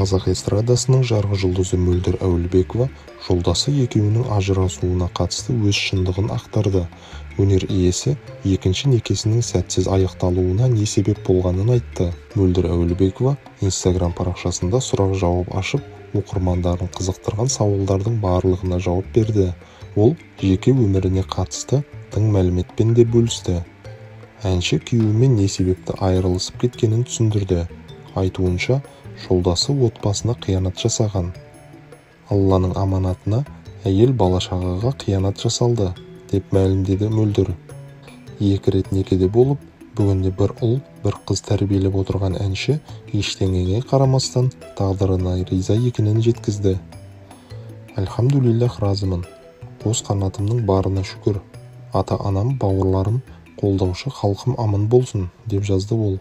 Қазақ эстрадасының жарғы жұлдызы Мөлдір Әуелбекова жолдасы екеуінің ажырасуына қатысты өз шындығын ақтарды. Өнер иесі екінші некесінің сәтсіз аяқталуына не себеп болғанын айтты. Мөлдір Әуелбекова Instagram парақшасында сұрақ-жауап ашып, оқырмандарын қызықтырған сауалдардың барлығына жауап берді. Ол жеке өміріне қатысты тың мәліметпен де бөлісті. Әнші күйеуімен не себепті айырылысып кеткенін түсіндірді. Айтуынша, жолдасы отбасына қиянат жасаған. Алланың аманатына әйел бала-шағаға қиянат жасалды, деп мәлімдеді Мөлдір. 2 рет некеде болып, бүгінде бір ұл, бір қыз тәрбиелеп отырған әнші ештеңеге қарамастан тағдырына риза екенін жеткізді. Альхамдулиллах, разымын. Қос қанатымның барына шүкір. Ата-анам, бауырларым, қолдаушы халқым аман болсын, деп жазды ол.